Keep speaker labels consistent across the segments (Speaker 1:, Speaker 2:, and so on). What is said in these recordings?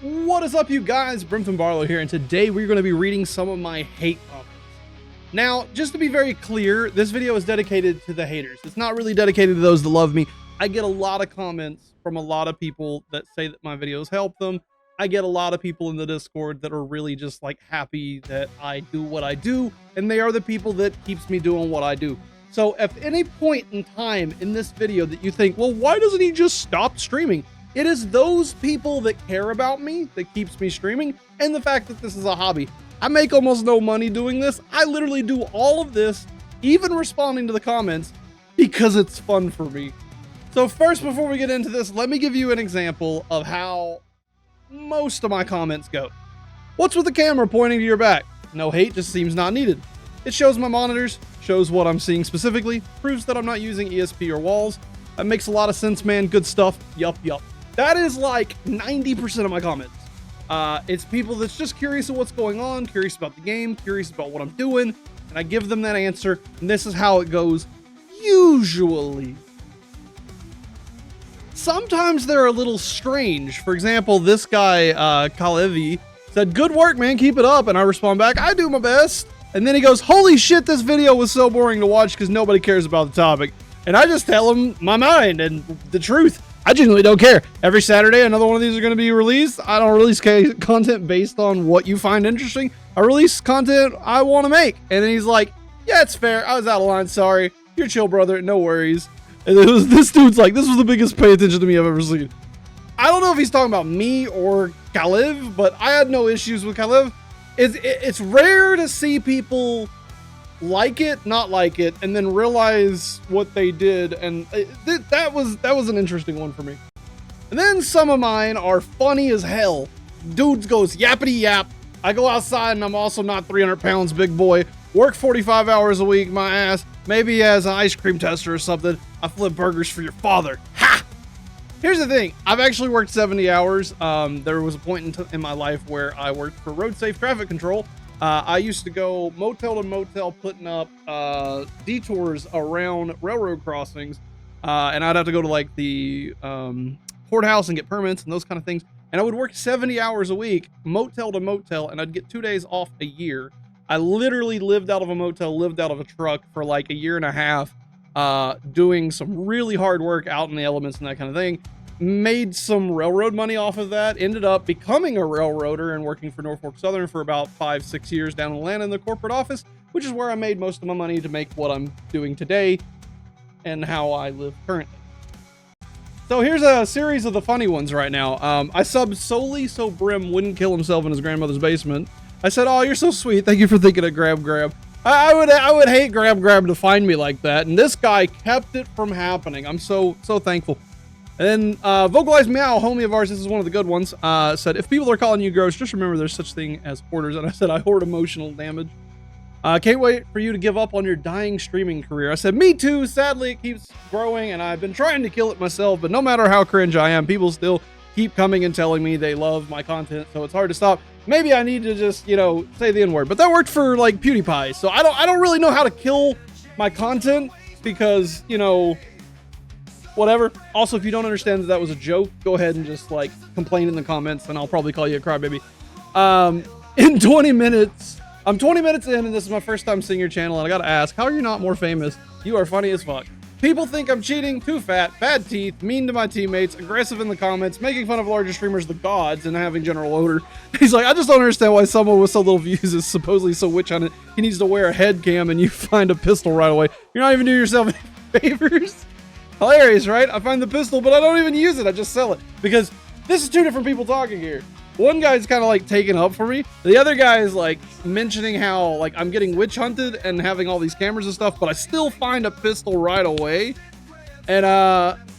Speaker 1: What is up, you guys? Brimthen here, and today we're going to be reading some of my hate comments. Now, just to be very clear, this video is dedicated to the haters. It's not really dedicated to those that love me. I get a lot of comments from a lot of people that say that my videos help them. I get a lot of people in the Discord that are really just like happy that I do what I do, and they are the people that keeps me doing what I do. So if any point in time in this video that you think, well, why doesn't he just stop streaming? It is those people that care about me that keeps me streaming, and the fact that this is a hobby. I make almost no money doing this. I literally do all of this, even responding to the comments, because it's fun for me. So first, before we get into this, let me give you an example of how most of my comments go. What's with the camera pointing to your back? No hate, just seems not needed. It shows my monitors, shows what I'm seeing specifically, proves that I'm not using ESP or walls. That makes a lot of sense, man. Good stuff. Yup. That is like 90% of my comments. It's people that's just curious of what's going on, curious about the game, curious about what I'm doing, and I give them that answer, and this is how it goes usually. Sometimes they're a little strange. For example, this guy, Kalevi, said, "Good work, man, keep it up," and I respond back, "I do my best." And then he goes, "Holy shit, this video was so boring to watch because nobody cares about the topic." And I just tell him my mind and the truth. I genuinely don't care. Every Saturday, another one of these are going to be released. I don't release content based on what you find interesting. I release content I want to make. And then he's like, "Yeah, it's fair. I was out of line. Sorry. You're chill, brother. No worries." And this dude's like, "This was the biggest pay attention to me I've ever seen." I don't know if he's talking about me or Kalev, but I had no issues with Kalev. It's rare to see people like it, not like it, and then realize what they did, and that was an interesting one for me. And then some of mine are funny as hell. Dudes goes yappity yap. I go outside and I'm also not 300 pounds, big boy. Work 45 hours a week, my ass. Maybe as an ice cream tester or something. I flip burgers for your father. Ha! Here's the thing. I've actually worked 70 hours. There was a point in my life where I worked for road safe traffic control. I used to go motel to motel putting up detours around railroad crossings, and I'd have to go to like the courthouse and get permits and those kind of things. And I would work 70 hours a week, motel to motel, and I'd get 2 days off a year. I literally lived out of a motel, lived out of a truck for like a year and a half, doing some really hard work out in the elements and that kind of thing. Made some railroad money off of that, ended up becoming a railroader and working for Norfolk Southern for about 5-6 years down in Atlanta in the corporate office, which is where I made most of my money to make what I'm doing today and how I live currently. So here's a series of the funny ones right now. I subbed solely so Brim wouldn't kill himself in his grandmother's basement. I said, "Oh, you're so sweet. Thank you for thinking of grab. I would hate grab to find me like that." And this guy kept it from happening. I'm so thankful. And then Vocalize Meow, homie of ours, this is one of the good ones, said, "If people are calling you gross, just remember there's such thing as hoarders." And I said, "I hoard emotional damage. Can't wait for you to give up on your dying streaming career." I said, "Me too. Sadly, it keeps growing, and I've been trying to kill it myself, but no matter how cringe I am, people still keep coming and telling me they love my content, so it's hard to stop. Maybe I need to just, say the N-word." But that worked for, like, PewDiePie, so I don't really know how to kill my content because, whatever. Also, if you don't understand that was a joke, go ahead and just like complain in the comments and I'll probably call you a crybaby. In 20 minutes, I'm 20 minutes in and this is my first time seeing your channel and I gotta ask, how are you not more famous? You are funny as fuck. People think I'm cheating, too fat, bad teeth, mean to my teammates, aggressive in the comments, making fun of larger streamers, the gods, and having general odor. He's like, "I just don't understand why someone with so little views is supposedly so witch hunted. He needs to wear a head cam and you find a pistol right away. You're not even doing yourself any favors." Hilarious, right? I find the pistol, but I don't even use it. I just sell it. Because this is two different people talking here. One guy's kind of like taking up for me. The other guy is like mentioning how like I'm getting witch hunted and having all these cameras and stuff, but I still find a pistol right away. And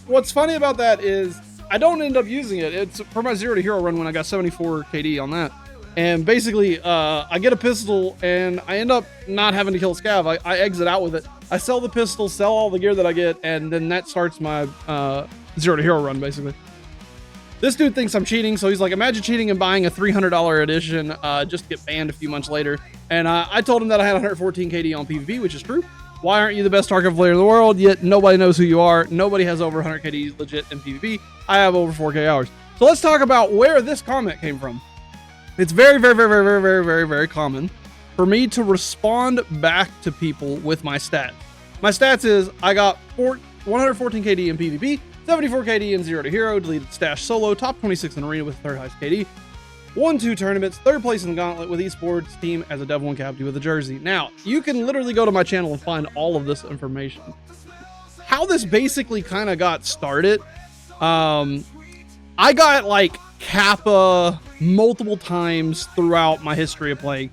Speaker 1: what's funny about that is I don't end up using it. It's for my 0 to hero run when I got 74 KD on that. And basically, I get a pistol and I end up not having to kill a scav. I exit out with it. I sell the pistol, sell all the gear that I get, and then that starts my 0 to hero run, basically. This dude thinks I'm cheating, so he's like, "Imagine cheating and buying a $300 edition, just get banned a few months later." And I told him that I had 114 KD on PvP, which is true. Why aren't you the best Tarkov player in the world? Yet nobody knows who you are. Nobody has over 100 KD legit in PvP. I have over 4K hours. So let's talk about where this comment came from. It's very, very, very, very, very, very, very, very common for me to respond back to people with my stats. My stats is I got 114 KD in PvP, 74 KD in 0 to Hero, deleted stash solo, top 26 in Arena with third highest KD, won 2 tournaments, third place in the Gauntlet with Esports team as a Devil and Captain with a jersey. Now, you can literally go to my channel and find all of this information. How this basically kind of got started, I got like Kappa multiple times throughout my history of playing.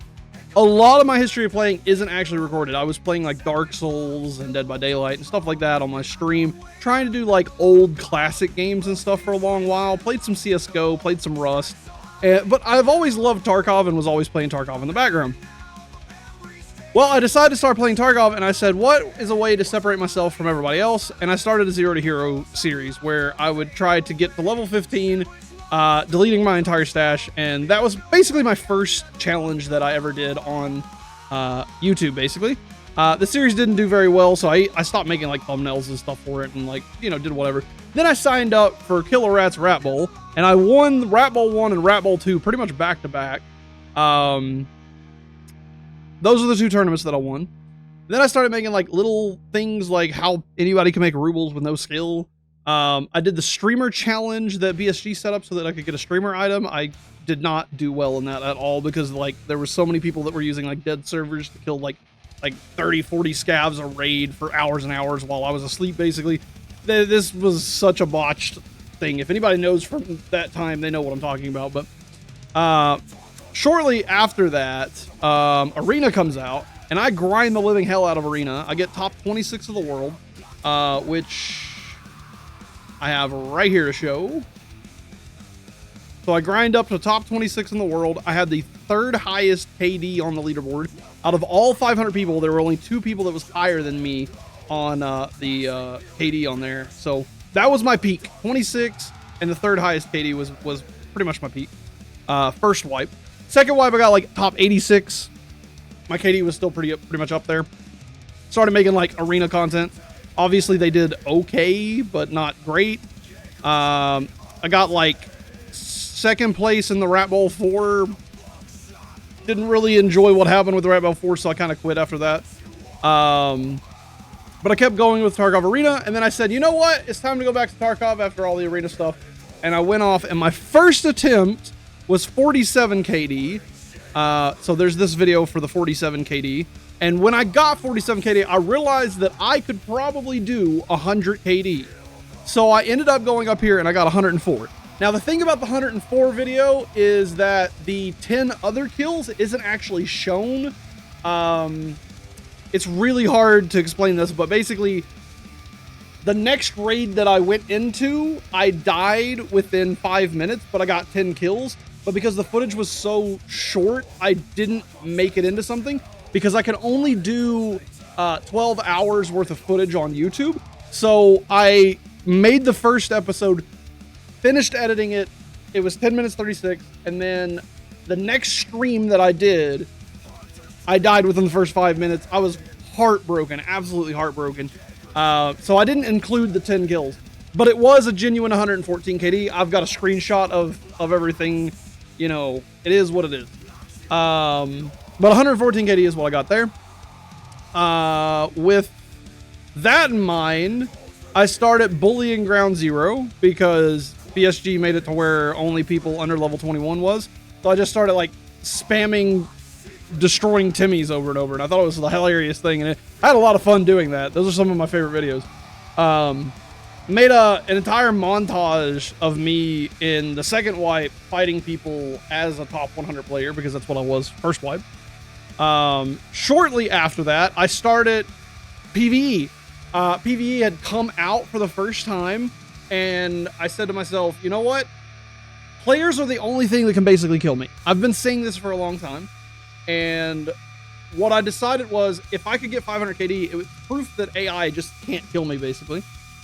Speaker 1: A lot of my history of playing isn't actually recorded. I was playing like Dark Souls and Dead by Daylight and stuff like that on my stream, trying to do like old classic games and stuff for a long while. Played some CSGO, played some Rust, but I've always loved Tarkov and was always playing Tarkov in the background. Well, I decided to start playing Tarkov, and I said, what is a way to separate myself from everybody else? And I started a 0 to Hero series where I would try to get to level 15, deleting my entire stash, and that was basically my first challenge that I ever did on YouTube, basically. The series didn't do very well, so I stopped making like thumbnails and stuff for it and like, you know, did whatever. Then I signed up for Killer Rat's Rat Bowl, and I won Rat Bowl 1 and Rat Bowl 2 pretty much back to back. Those are the 2 tournaments that I won. Then I started making like little things like how anybody can make rubles with no skill. I did the streamer challenge that BSG set up so that I could get a streamer item. I did not do well in that at all because like there were so many people that were using like dead servers to kill like 30, 40 scavs a raid for hours and hours while I was asleep, basically. This was such a botched thing. If anybody knows from that time, they know what I'm talking about. But shortly after that, Arena comes out, and I grind the living hell out of Arena. I get top 26 of the world, which I have right here to show. So I grind up to top 26 in the world. I had the 3rd highest KD on the leaderboard. Out of all 500 people, there were only 2 people that was higher than me on the KD on there. So that was my peak, 26, and the 3rd highest KD was pretty much my peak. First wipe. Second wipe, I got like top 86. My KD was still pretty much up there. Started making like Arena content. Obviously, they did okay, but not great. I got like 2nd place in the Rat Bowl 4. Didn't really enjoy what happened with the Rat Bowl 4, so I kind of quit after that. But I kept going with Tarkov Arena, and then I said, you know what? It's time to go back to Tarkov after all the Arena stuff. And I went off, and my first attempt was 47 KD. So there's this video for the 47 KD. And when I got 47 KD, I realized that I could probably do 100 KD. So I ended up going up here and I got 104. Now the thing about the 104 video is that the 10 other kills isn't actually shown. It's really hard to explain this, but basically the next raid that I went into, I died within 5 minutes, but I got 10 kills. But because the footage was so short, I didn't make it into something because I could only do 12 hours worth of footage on YouTube. So I made the first episode, finished editing it. It was 10 minutes 36. And then the next stream that I did, I died within the first 5 minutes. I was heartbroken, absolutely heartbroken. So I didn't include the 10 kills, but it was a genuine 114 KD. I've got a screenshot of everything. You know, it is what it is. But 114 KD is what I got there. With that in mind, I started bullying Ground Zero because BSG made it to where only people under level 21 was. So I just started like spamming destroying Timmys over and over, and I thought it was the hilarious thing, and I had a lot of fun doing that. Those are some of my favorite videos. Made an entire montage of me in the second wipe fighting people as a top 100 player because that's what I was first wipe. Shortly after that, I started PvE. PvE had come out for the first time, and I said to myself, you know what? Players are the only thing that can basically kill me. I've been saying this for a long time, and what I decided was if I could get 500 KD, it was proof that AI just can't kill me, basically.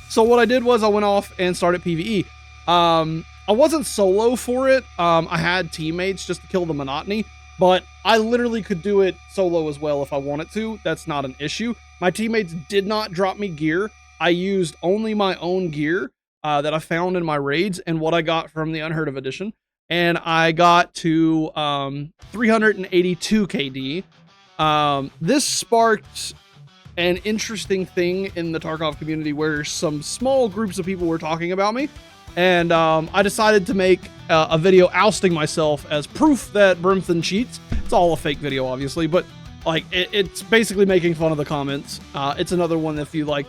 Speaker 1: So what I did was I went off and started PvE. I wasn't solo for it. I had teammates just to kill the monotony, but I literally could do it solo as well if I wanted to. That's not an issue. My teammates did not drop me gear. I used only my own gear. that I found in my raids and what I got from the Unheard of edition. And I got to 382 KD. This sparked an interesting thing in the Tarkov community where some small groups of people were talking about me. And I decided to make a video ousting myself as proof that Brimthen cheats. It's all a fake video, obviously, but like it's basically making fun of the comments. It's another one if you like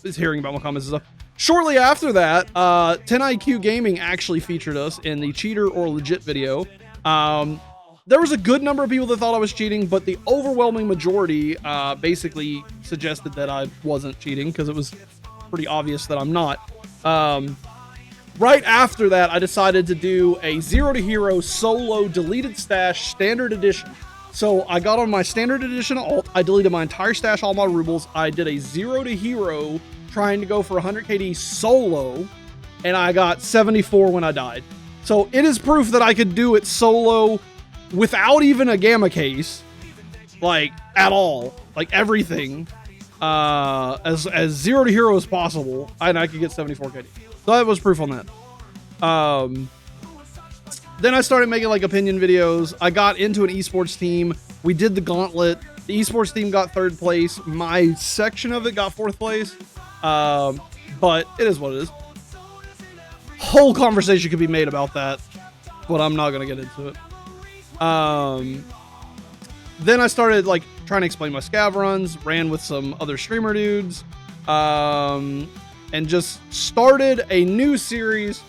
Speaker 1: is hearing about my comments and stuff. Shortly after that, 10IQ Gaming actually featured us in the cheater or legit video. There was a good number of people that thought I was cheating, but the overwhelming majority basically suggested that I wasn't cheating because it was pretty obvious that I'm not. Right after that, I decided to do a Zero to Hero solo deleted stash standard edition. So I got on my standard edition alt, I deleted my entire stash, all my rubles. I did a Zero to Hero trying to go for 100 KD solo, and I got 74 when I died. So it is proof that I could do it solo without even a gamma case, like at all, like everything, as Zero to Hero as possible, and I could get 74 KD. So that was proof on that. Then I started making like opinion videos. I got into an esports team. We did the gauntlet. The esports team got 3rd place. My section of it got 4th place. But it is what it is. Whole conversation could be made about that, but I'm not going to get into it. Then I started like trying to explain my scav runs, ran with some other streamer dudes, and just started a new series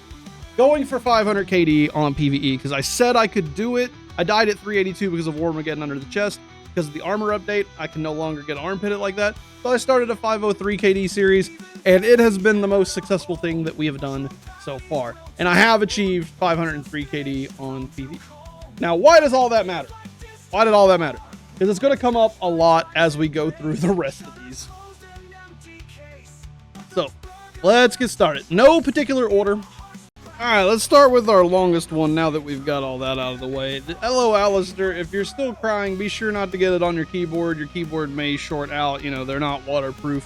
Speaker 1: going for 500 KD on PvE because I said I could do it. I died at 382 because of Warmageddon under the chest. Because of the armor update, I can no longer get armpitted like that. So I started a 503 KD series, and it has been the most successful thing that we have done so far. And I have achieved 503 KD on PvE. Now, why does all that matter? Why did all that matter? Because it's going to come up a lot as we go through the rest of these. So, let's get started. No particular order. Alright, let's start with our longest one now that we've got all that out of the way. Hello, Alistair. If you're still crying, be sure not to get it on your keyboard. Your keyboard may short out. You know, they're not waterproof.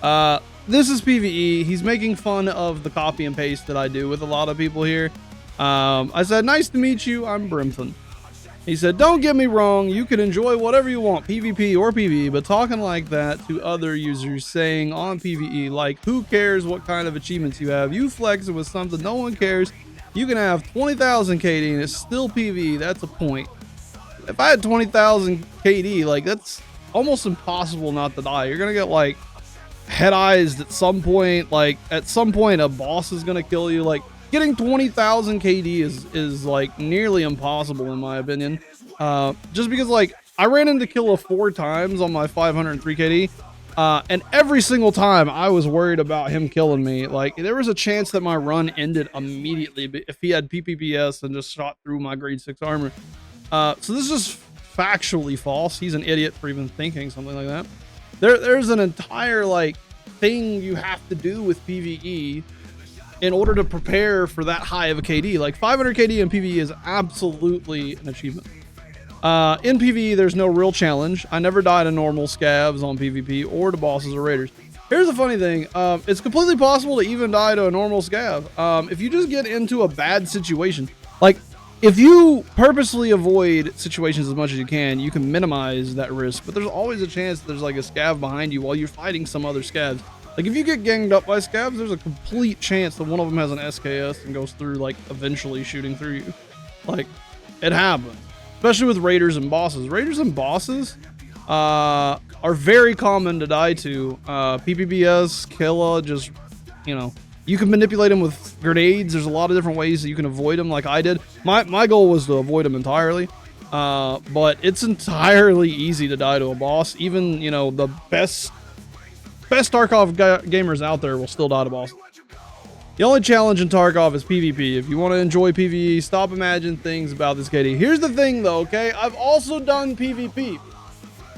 Speaker 1: This is PvE. He's making fun of the copy and paste that I do with a lot of people here. I said, nice to meet you. I'm Brimthen. He said, don't get me wrong. You can enjoy whatever you want, PvP or PvE, but talking like that to other users saying on PvE, like, who cares what kind of achievements you have? You flex it with something no one cares. You can have 20,000 KD and it's still PvE. That's a point. If I had 20,000 KD, like, that's almost impossible not to die. You're going to get, like, head-eyes at some point. Like, at some point, a boss is going to kill you. Like, getting 20,000 KD is like nearly impossible in my opinion. Just because like I ran into Killa 4 times on my 503 KD, and every single time I was worried about him killing me. Like there was a chance that my run ended immediately if he had PPPS and just shot through my grade 6 armor. So this is factually false. He's an idiot for even thinking something like that. There's an entire like thing you have to do with PvE in order to prepare for that high of a KD. Like 500 KD in PvE is absolutely an achievement. In PvE, there's no real challenge. I never died to normal scavs on PvP or to bosses or raiders. Here's the funny thing. It's completely possible to even die to a normal scav. If you just get into a bad situation, like if you purposely avoid situations as much as you can minimize that risk, but there's always a chance that there's like a scav behind you while you're fighting some other scavs. Like, if you get ganged up by scavs, there's a complete chance that one of them has an SKS and goes through, like, eventually shooting through you. Like, it happens. Especially with raiders and bosses. Raiders and bosses are very common to die to. PPBS, Killa, just, you know, you can manipulate them with grenades. There's a lot of different ways that you can avoid them, like I did. My goal was to avoid them entirely. But it's entirely easy to die to a boss. Even, you know, the best Tarkov gamers out there will still die to bosses. The only challenge in Tarkov is PvP. If you want to enjoy PvE, stop imagining things about this KD. Here's the thing though, okay? I've also done PvP.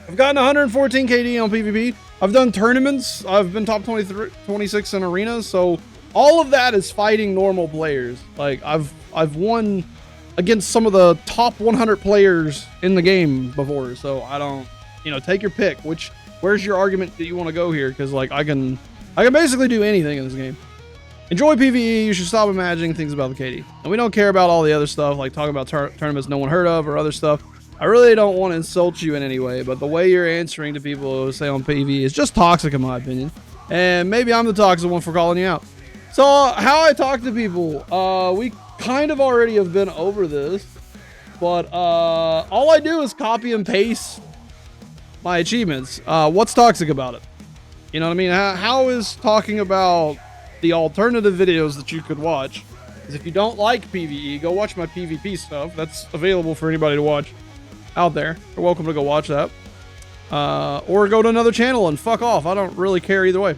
Speaker 1: I've gotten 114 KD on PvP. I've done tournaments. I've been top 26 in arenas. So all of that is fighting normal players. Like I've won against some of the top 100 players in the game before. So I don't, you know, take your pick. Where's your argument that you want to go here? Because like I can basically do anything in this game. Enjoy PvE. You should stop imagining things about the KD. And we don't care about all the other stuff, like talking about tournaments no one heard of or other stuff. I really don't want to insult you in any way, but the way you're answering to people who say on PvE is just toxic in my opinion. And maybe I'm the toxic one for calling you out. So how I talk to people, we kind of already have been over this, but all I do is copy and paste my achievements. What's toxic about it? You know what I mean? How is talking about the alternative videos that you could watch? Because if you don't like PvE, go watch my PvP stuff. That's available for anybody to watch out there. You're welcome to go watch that. Or go to another channel and fuck off. I don't really care either way.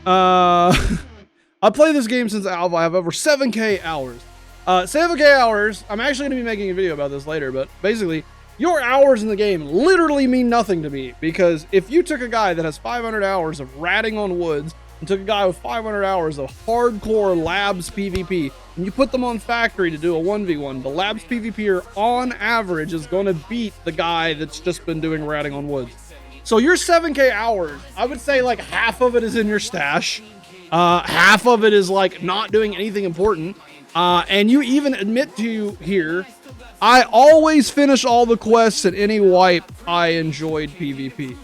Speaker 1: I played this game since Alpha. I have over 7K hours. 7K hours. I'm actually going to be making a video about this later, but basically, your hours in the game literally mean nothing to me, because if you took a guy that has 500 hours of ratting on woods and took a guy with 500 hours of hardcore labs PvP and you put them on factory to do a 1v1, the labs PvPer on average is going to beat the guy that's just been doing ratting on woods. So your 7K hours, I would say like half of it is in your stash. Half of it is like not doing anything important. And you even admit to here, I always finish all the quests at any wipe I enjoyed PvP.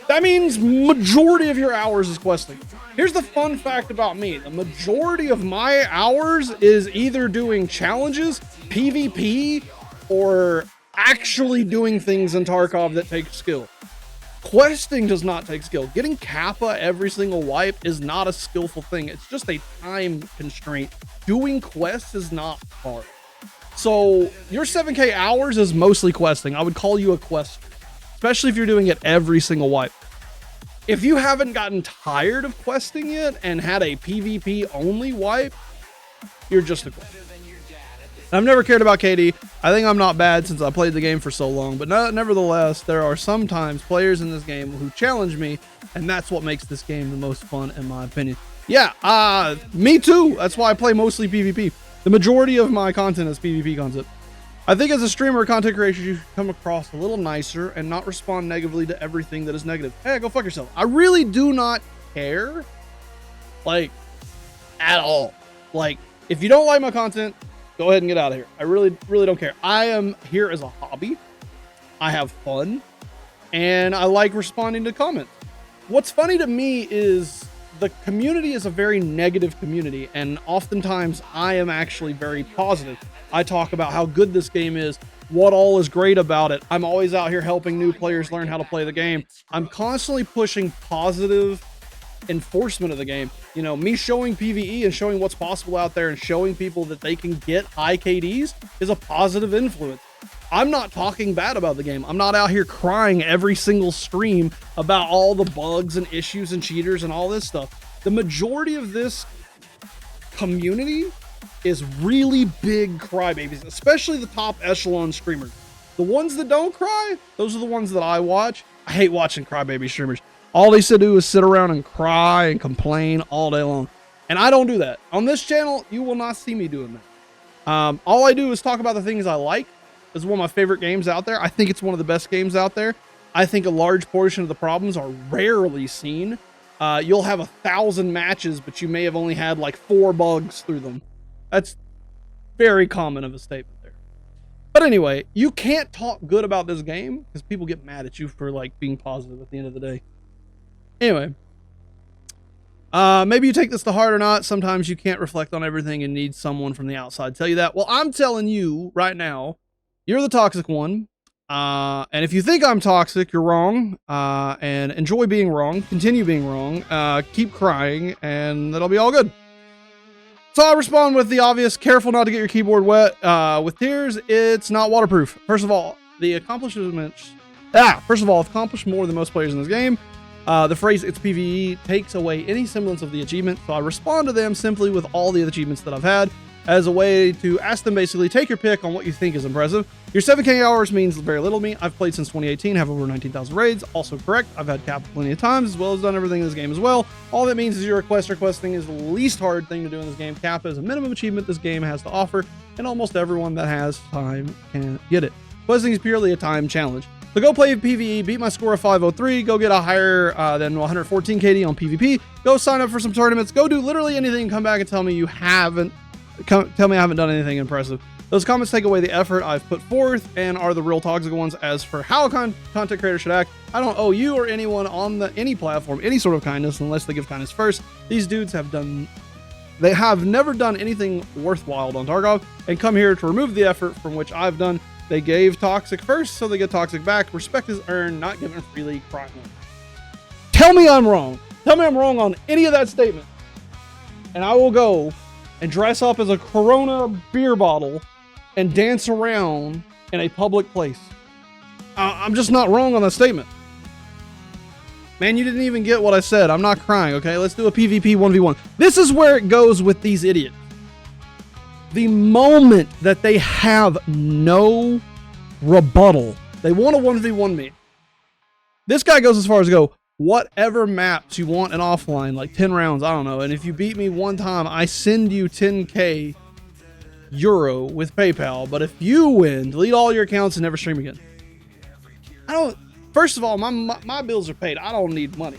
Speaker 1: That means majority of your hours is questing. Here's the fun fact about me. The majority of my hours is either doing challenges, PvP, or actually doing things in Tarkov that take skill. Questing does not take skill. Getting Kappa every single wipe is not a skillful thing. It's just a time constraint. Doing quests is not hard. So your 7K hours is mostly questing. I would call you a quester, especially if you're doing it every single wipe. If you haven't gotten tired of questing yet and had a PvP only wipe, you're just a quester. I've never cared about KD. I think I'm not bad since I played the game for so long, but nevertheless, there are sometimes players in this game who challenge me, and that's what makes this game the most fun in my opinion. Yeah, me too. That's why I play mostly PvP. The majority of my content is PvP content. I think as a streamer or content creator, you should come across a little nicer and not respond negatively to everything that is negative. Hey, go fuck yourself. I really do not care, like, at all. Like, if you don't like my content, go ahead and get out of here. I really don't care. I am here as a hobby. I have fun, and I like responding to comments. What's funny to me is the community is a very negative community, and oftentimes I am actually very positive. I talk about how good this game is, what all is great about it. I'm always out here helping new players learn how to play the game. I'm constantly pushing positive enforcement of the game. You know, me showing PvE and showing what's possible out there and showing people that they can get high KDs is a positive influence. I'm not talking bad about the game. I'm not out here crying every single stream about all the bugs and issues and cheaters and all this stuff. The majority of this community is really big crybabies, especially the top echelon streamers. The ones that don't cry, those are the ones that I watch. I hate watching crybaby streamers. All they should do is sit around and cry and complain all day long. And I don't do that. On this channel, you will not see me doing that. All I do is talk about the things I like. This is one of my favorite games out there. I think it's one of the best games out there. I think a large portion of the problems are rarely seen. You'll have 1,000 matches, but you may have only had like 4 bugs through them. That's very common of a statement there. But anyway, you can't talk good about this game because people get mad at you for like being positive at the end of the day. Anyway, maybe you take this to heart or not. Sometimes you can't reflect on everything and need someone from the outside to tell you that. Well, I'm telling you right now, you're the toxic one. And if you think I'm toxic, you're wrong. And enjoy being wrong. Continue being wrong. Keep crying, and that'll be all good. So I respond with the obvious: careful not to get your keyboard wet with tears. It's not waterproof. First of all, accomplished more than most players in this game. The phrase "it's PvE" takes away any semblance of the achievement, so I respond to them simply with all the achievements that I've had as a way to ask them basically, take your pick on what you think is impressive. Your 7K hours means very little to me. I've played since 2018, have over 19,000 raids. Also correct, I've had Kappa plenty of times, as well as done everything in this game as well. All that means is you're a quester. Questing is the least hard thing to do in this game. Kappa is a minimum achievement this game has to offer, and almost everyone that has time can get it. Questing is purely a time challenge. So go play PvE, beat my score of 503, go get a higher than 114 KD on PvP, go sign up for some tournaments, go do literally anything, come back and tell me you haven't, tell me I haven't done anything impressive. Those comments take away the effort I've put forth and are the real toxic ones. As for how a content creator should act, I don't owe you or anyone on any platform any sort of kindness unless they give kindness first. These dudes have never done anything worthwhile on Tarkov and come here to remove the effort from which I've done. They gave toxic first, so they get toxic back. Respect is earned, not given freely. Crime. Tell me I'm wrong. Tell me I'm wrong on any of that statement, and I will go and dress up as a Corona beer bottle and dance around in a public place. I'm just not wrong on that statement. Man, you didn't even get what I said. I'm not crying, okay? Let's do a PvP 1v1. This is where it goes with these idiots. The moment that they have no rebuttal, they want to 1v1 me. This guy goes as far as to go, whatever maps you want in offline, like 10 rounds, I don't know. And if you beat me one time, I send you 10K euro with PayPal. But if you win, delete all your accounts and never stream again. First of all, my bills are paid. I don't need money.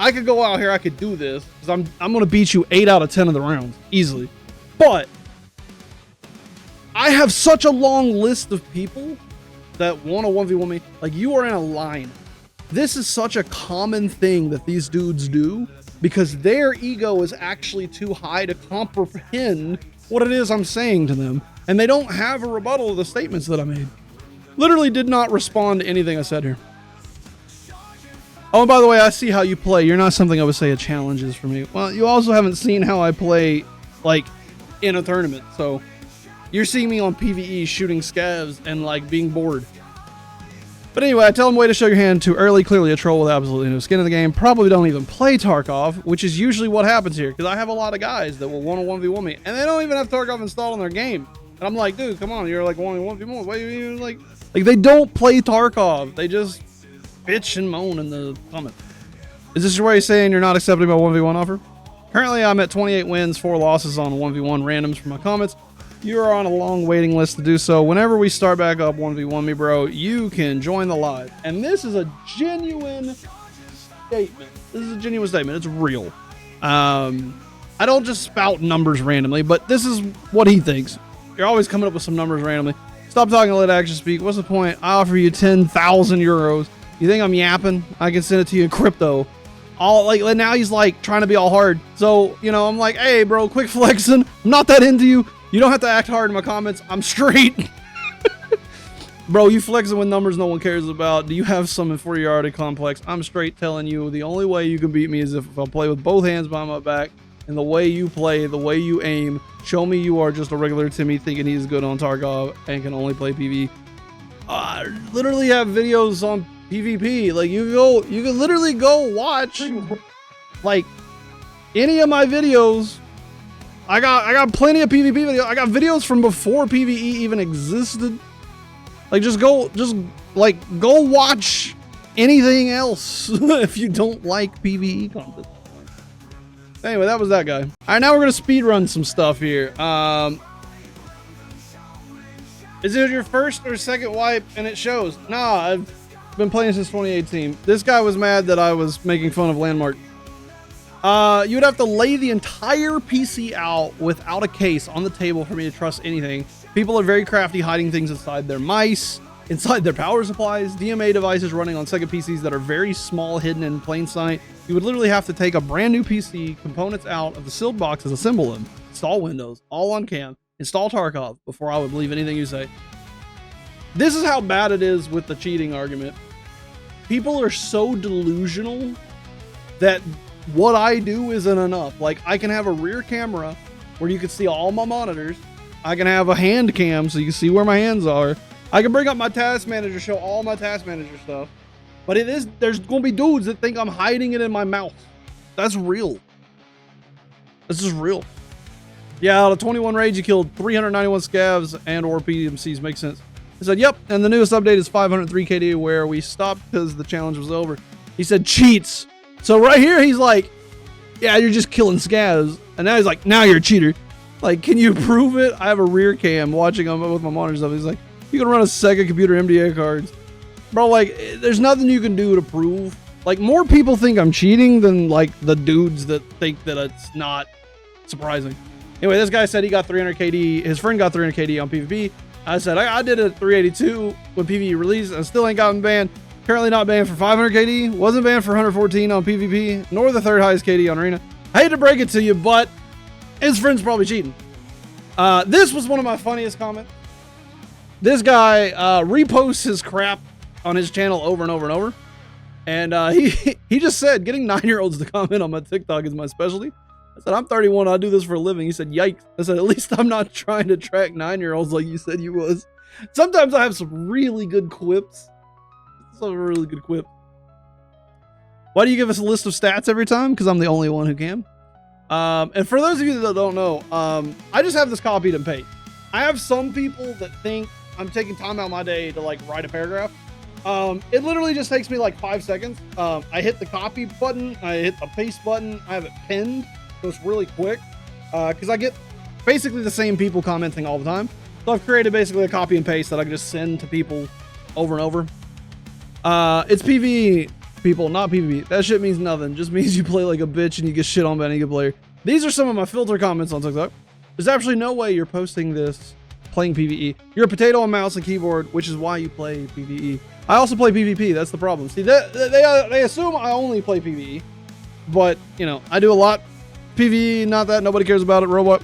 Speaker 1: I could go out here, I could do this, because I'm going to beat you 8 out of 10 of the rounds, easily. But I have such a long list of people that want to 1v1 me. Like, you are in a line. This is such a common thing that these dudes do because their ego is actually too high to comprehend what it is I'm saying to them. And they don't have a rebuttal of the statements that I made. Literally did not respond to anything I said here. Oh, and by the way, I see how you play. You're not something I would say a challenge is for me. Well, you also haven't seen how I play, like, in a tournament. So you're seeing me on PvE shooting scavs and, like, being bored. But anyway, I tell them way to show your hand too early. Clearly a troll with absolutely no skin in the game. Probably don't even play Tarkov, which is usually what happens here. Because I have a lot of guys that will want to 1v1 me. And they don't even have Tarkov installed on their game. And I'm like, dude, come on. You're like wanting 1v1. Why are you even like they don't play Tarkov. They just bitch and moan in the comments. Is this your way of saying you're not accepting my 1v1 offer? Currently, I'm at 28 wins, 4 losses on 1v1 randoms from my comments. You are on a long waiting list to do so. Whenever we start back up 1v1 me, bro, you can join the live. And this is a genuine statement. This is a genuine statement. It's real. I don't just spout numbers randomly, but this is what he thinks. You're always coming up with some numbers randomly. Stop talking and let action speak. What's the point? I offer you 10,000 euros. You think I'm yapping? I can send it to you in crypto. Now he's like trying to be all hard. So, you know, I'm like, hey, bro, quick flexing. I'm not that into you. You don't have to act hard in my comments. I'm straight. Bro, you flexing with numbers no one cares about. Do you have some inferiority complex? I'm straight telling you the only way you can beat me is if I play with both hands behind my back. And the way you play, the way you aim, show me you are just a regular Timmy thinking he's good on Tarkov and can only play PvE. I literally have videos on PvP. Like, you can literally go watch like any of my videos. I got plenty of PvP videos. I got videos from before PvE even existed. Like, go watch anything else if you don't like PvE content. Anyway, that was that guy. All right, now we're gonna speed run some stuff here. Is it your first or second wipe? And it shows. Nah, I've been playing since 2018. This guy was mad that I was making fun of Landmark. You would have to lay the entire PC out without a case on the table for me to trust anything. People are very crafty, hiding things inside their mice, inside their power supplies, DMA devices running on second PCs that are very small, hidden in plain sight. You would literally have to take a brand new PC, components out of the sealed boxes, assemble them, install Windows, all on cam, install Tarkov before I would believe anything you say. This is how bad it is with the cheating argument. People are so delusional that what I do isn't enough. Like, I can have a rear camera where you can see all my monitors. I can have a hand cam so you can see where my hands are. I can bring up my task manager, show all my task manager stuff. But there's going to be dudes that think I'm hiding it in my mouth. That's real. This is real. Yeah, out of 21 raids, you killed 391 scavs and or PMCs. Makes sense. He said, yep, and the newest update is 503 KD where we stopped because the challenge was over. He said, cheats. So right here, he's like, yeah, you're just killing scavs. And now he's like, now you're a cheater. Like, can you prove it? I have a rear cam watching him with my monitors up. He's like, you can run a Sega computer MDA cards. Bro, like, there's nothing you can do to prove. Like, more people think I'm cheating than, like, the dudes that think that it's not surprising. Anyway, this guy said he got 300 KD. His friend got 300 KD on PvP. I said, I did it at 382 when PvE released, and still ain't gotten banned. Currently not banned for 500 KD. Wasn't banned for 114 on PvP, nor the third highest KD on Arena. I hate to break it to you, but his friend's probably cheating. This was one of my funniest comments. This guy reposts his crap on his channel over and over and over. And he just said, getting 9-year-olds to comment on my TikTok is my specialty. I said, I'm 31. I do this for a living. He said, yikes. I said, at least I'm not trying to track 9-year-olds like you said you was. Sometimes I have some really good quips. Some really good quip. Why do you give us a list of stats every time? Because I'm the only one who can. And for those of you that don't know, I just have this copied and pasted. I have some people that think I'm taking time out of my day to like write a paragraph. It literally just takes me like 5 seconds. I hit the copy button, I hit the paste button, I have it pinned, so it's really quick. Because I get basically the same people commenting all the time. So I've created basically a copy and paste that I can just send to people over and over. It's PvE, people, not PvP. That shit means nothing. Just means you play like a bitch and you get shit on by any good player. These are some of my filter comments on TikTok. There's absolutely no way you're posting this playing PvE. You're a potato on mouse and keyboard, which is why you play PvE. I also play PvP. That's the problem. See, they assume I only play PvE, but you know, I do a lot. PvE, not that nobody cares about it. Robot.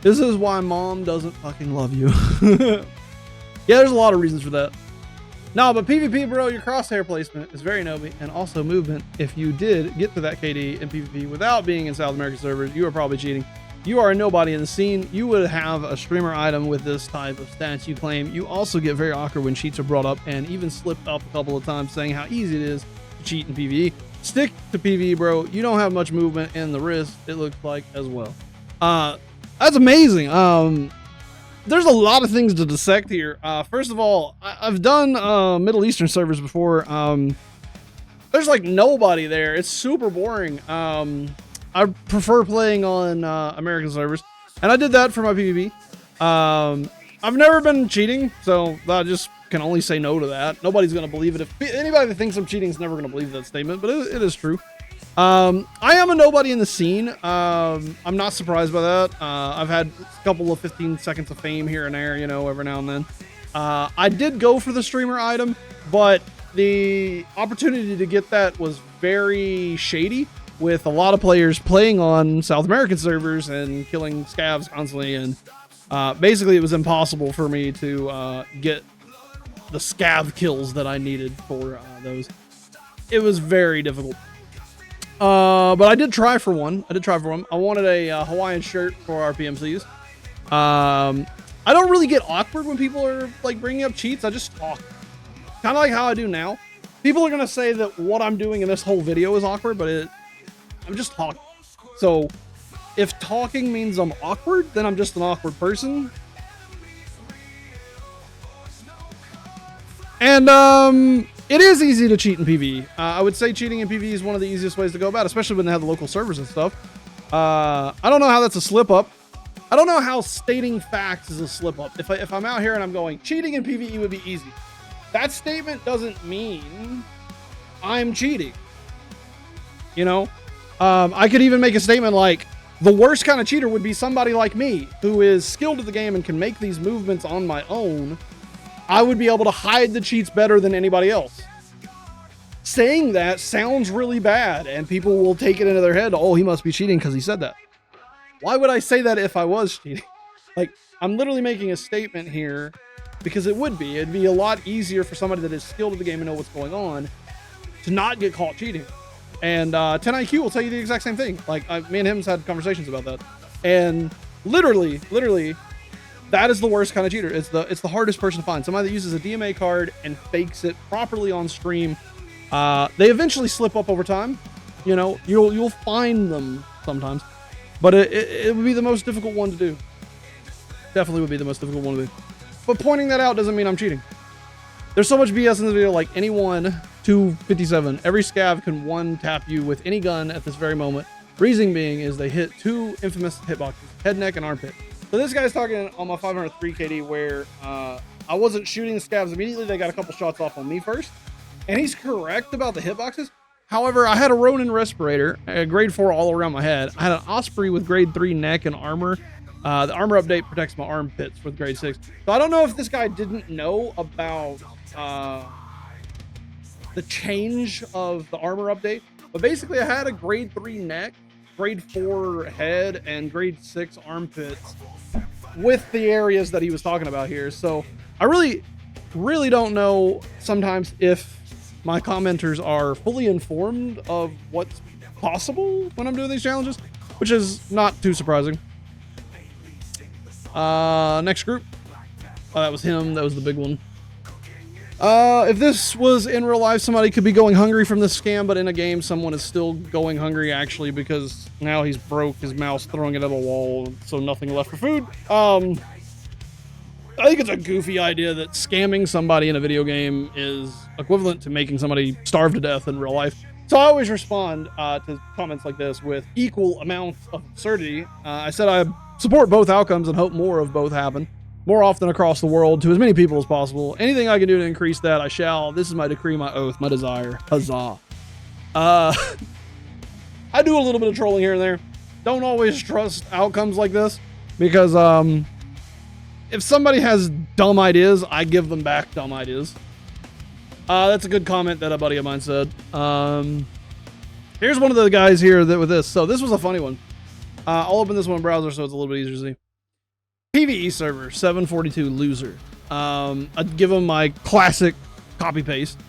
Speaker 1: This is why mom doesn't fucking love you. Yeah, there's a lot of reasons for that. No, but PvP, bro, your crosshair placement is very noby, and also movement. If you did get to that KD in PvP without being in South American servers, you are probably cheating. You are a nobody in the scene. You would have a streamer item with this type of stats you claim. You also get very awkward when cheats are brought up, and even slipped up a couple of times saying how easy it is to cheat in PvE. Stick to PvE, bro. You don't have much movement in the wrist, it looks like, as well. That's amazing. There's a lot of things to dissect here. First of all, I've done Middle Eastern servers before. There's like nobody there. It's super boring. I prefer playing on American servers, and I did that for my PvP. I've never been cheating, so I just can only say no to that. Nobody's going to believe it. If anybody that thinks I'm cheating is never going to believe that statement, but it is true. I am a nobody in the scene. I'm not surprised by that. I've had a couple of 15 seconds of fame here and there, you know, every now and then. I did go for the streamer item, but the opportunity to get that was very shady, with a lot of players playing on South American servers and killing scavs constantly. And basically it was impossible for me to get the scav kills that I needed for those. It was very difficult. But I did try for one. I wanted a Hawaiian shirt for our PMCs. I don't really get awkward when people are like bringing up cheats. I just talk, kind of like how I do now. People are gonna say that what I'm doing in this whole video is awkward, but I'm just talking. So if talking means I'm awkward, then I'm just an awkward person. And it is easy to cheat in PvE. I would say cheating in PvE is one of the easiest ways to go about, especially when they have the local servers and stuff. I don't know how that's a slip up. I don't know how stating facts is a slip up. If I'm out here and I'm going, cheating in PvE would be easy. That statement doesn't mean I'm cheating. You know? I could even make a statement like, the worst kind of cheater would be somebody like me, who is skilled at the game and can make these movements on my own. I would be able to hide the cheats better than anybody else. Saying that sounds really bad, and people will take it into their head, oh, he must be cheating because he said that. Why would I say that if I was cheating? Like, I'm literally making a statement here because it'd be a lot easier for somebody that is skilled at the game and know what's going on to not get caught cheating. And 10IQ will tell you the exact same thing. Like, me and him's had conversations about that. And literally, that is the worst kind of cheater. It's the hardest person to find. Somebody that uses a DMA card and fakes it properly on stream. They eventually slip up over time. You know, you'll find them sometimes. But it would be the most difficult one to do. Definitely would be the most difficult one to do. But pointing that out doesn't mean I'm cheating. There's so much BS in the video, like anyone 257. Every scav can one tap you with any gun at this very moment. Reasoning being is they hit 2 infamous hitboxes, head, neck, and armpit. So this guy's talking on my 503 KD where I wasn't shooting the scavs immediately. They got a couple shots off on me first. And he's correct about the hitboxes. However, I had a Ronin respirator, a grade 4 all around my head. I had an Osprey with grade 3 neck and armor. The armor update protects my armpits with grade 6. So I don't know if this guy didn't know about the change of the armor update. But basically, I had a grade 3 neck, grade 4 head, and grade 6 armpits with the areas that he was talking about here. So I really don't know sometimes if my commenters are fully informed of what's possible when I'm doing these challenges, which is not too surprising. Next group. Oh, that was him. That was the big one. If this was in real life, somebody could be going hungry from this scam, but in a game, someone is still going hungry actually because now he's broke his mouse, throwing it at a wall, so nothing left for food. I think it's a goofy idea that scamming somebody in a video game is equivalent to making somebody starve to death in real life. So I always respond to comments like this with equal amounts of absurdity. I said I support both outcomes and hope more of both happen more often across the world to as many people as possible. Anything I can do to increase that, I shall. This is my decree, my oath, my desire. Huzzah. I do a little bit of trolling here and there. Don't always trust outcomes like this because if somebody has dumb ideas, I give them back dumb ideas. That's a good comment that a buddy of mine said. Here's one of the guys here that with this. So this was a funny one. I'll open this one in browser so it's a little bit easier to see. PvE server, 742 loser. I'd give him my classic copy paste.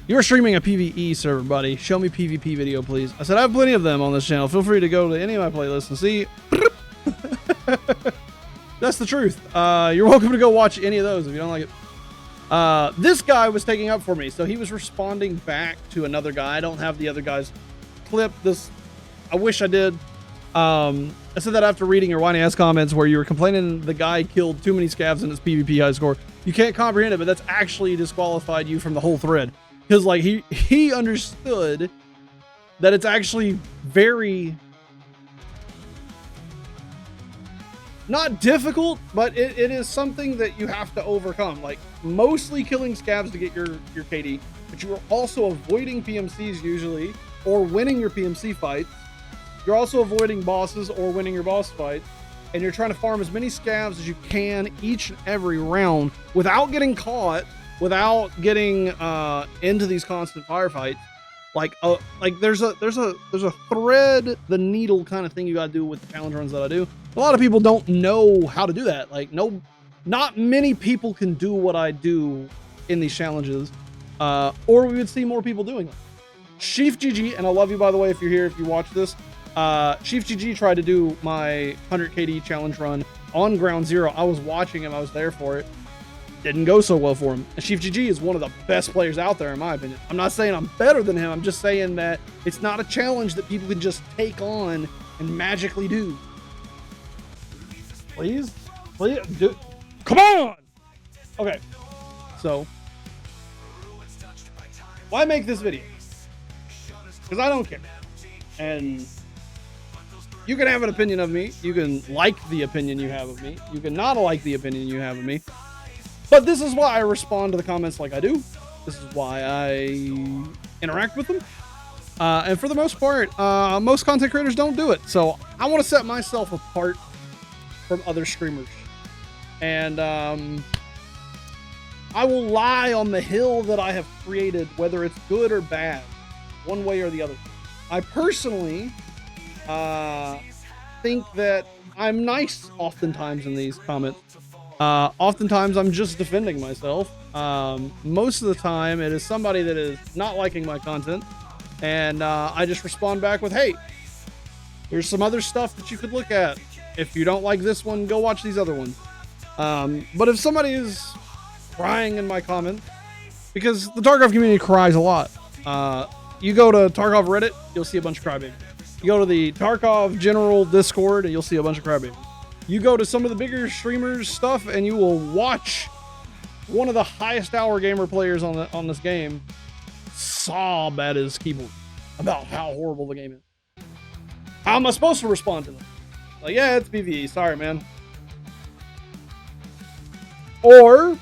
Speaker 1: You're streaming a PvE server, buddy. Show me PvP video, please. I said I have plenty of them on this channel. Feel free to go to any of my playlists and see. That's the truth. You're welcome to go watch any of those if you don't like it. This guy was taking up for me, so he was responding back to another guy. I don't have the other guy's clip. This, I wish I did. I said that after reading your whiny ass comments where you were complaining the guy killed too many scavs in his PvP high score. You can't comprehend it, but that's actually disqualified you from the whole thread. Because like he understood that it's actually very not difficult, but it is something that you have to overcome. Like mostly killing scavs to get your KD, but you are also avoiding PMCs usually, or winning your PMC fights. You're also avoiding bosses or winning your boss fights, and you're trying to farm as many scavs as you can each and every round without getting caught, without getting into these constant firefights. Like there's a thread, the needle kind of thing you gotta do with the challenge runs that I do. A lot of people don't know how to do that. Like not many people can do what I do in these challenges, or we would see more people doing it. Chief GG, and I love you by the way if you're here, if you watch this. Chief GG tried to do my 100 KD challenge run on ground zero. I was watching him, I was there for it. Didn't go so well for him. And Chief GG is one of the best players out there in my opinion. I'm not saying I'm better than him, I'm just saying that it's not a challenge that people can just take on and magically do. Please do. Come on. Okay, so why make this video? Because I don't care, and you can have an opinion of me. You can like the opinion you have of me. You can not like the opinion you have of me. But this is why I respond to the comments like I do. This is why I interact with them. And for the most part, most content creators don't do it. So I want to set myself apart from other streamers. And I will lie on the hill that I have created, whether it's good or bad, one way or the other. I personally think that I'm nice oftentimes in these comments. Oftentimes I'm just defending myself. Most of the time it is somebody that is not liking my content, and I just respond back with, hey, here's some other stuff that you could look at. If you don't like this one, go watch these other ones. But if somebody is crying in my comment, because the Tarkov community cries a lot. You go to Tarkov Reddit, you'll see a bunch of crybabies. You go to the Tarkov general Discord and you'll see a bunch of crybabies. You go to some of the bigger streamers stuff and you will watch one of the highest hour gamer players on this game sob at his keyboard about how horrible the game is. How am I supposed to respond to them? Like, yeah, it's PvE. Sorry, man. Or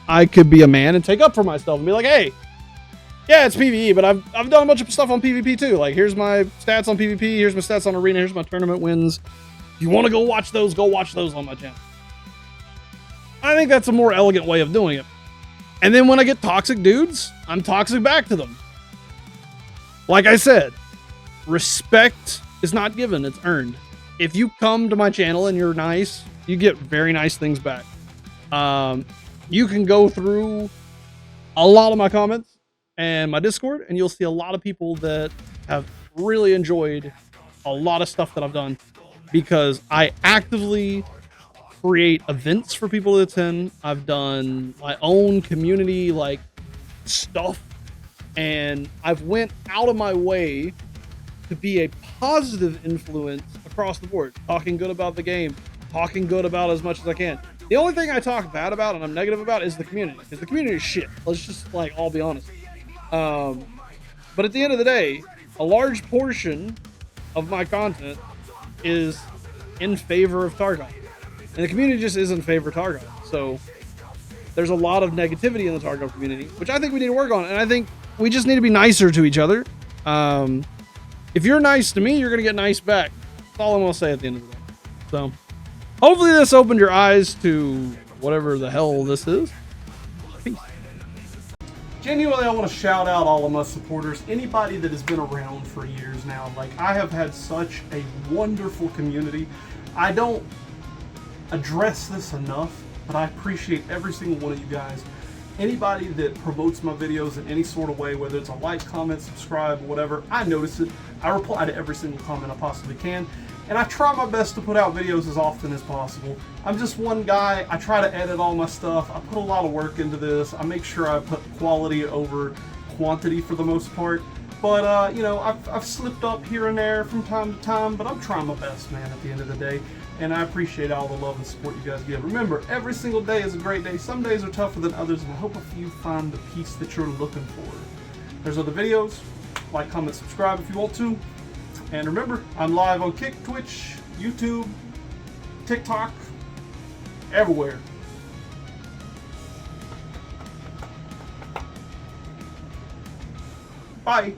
Speaker 1: I could be a man and take up for myself and be like, hey, yeah, it's PvE, but I've done a bunch of stuff on PvP too. Like, here's my stats on PvP, here's my stats on Arena, here's my tournament wins. If you want to go watch those on my channel. I think that's a more elegant way of doing it. And then when I get toxic dudes, I'm toxic back to them. Like I said, respect is not given, it's earned. If you come to my channel and you're nice, you get very nice things back. You can go through a lot of my comments and my Discord, and you'll see a lot of people that have really enjoyed a lot of stuff that I've done, because I actively create events for people to attend. I've done my own community like stuff, and I've went out of my way to be a positive influence across the board, talking good about the game, talking good about as much as I can. The only thing I talk bad about and I'm negative about is the community, because the community is shit. Let's just like all be honest. But at the end of the day, a large portion of my content is in favor of Tarkov, and the community just isn't in favor of Tarkov. So there's a lot of negativity in the Tarkov community, which I think we need to work on, and I think we just need to be nicer to each other. If you're nice to me, you're gonna get nice back. That's all I'm gonna say at the end of the day. So hopefully this opened your eyes to whatever the hell this is. Peace. Genuinely, I want to shout out all of my supporters, anybody that has been around for years now. Like, I have had such a wonderful community. I don't address this enough, but I appreciate every single one of you guys. Anybody that promotes my videos in any sort of way, whether it's a like, comment, subscribe, whatever, I notice it. I reply to every single comment I possibly can, and I try my best to put out videos as often as possible. I'm just one guy. I try to edit all my stuff. I put a lot of work into this. I make sure I put quality over quantity for the most part. But, you know, I've slipped up here and there from time to time, but I'm trying my best, man, at the end of the day. And I appreciate all the love and support you guys give. Remember, every single day is a great day. Some days are tougher than others, and I hope you find the peace that you're looking for. There's other videos. Like, comment, subscribe if you want to. And remember, I'm live on Kick, Twitch, YouTube, TikTok, everywhere. Bye.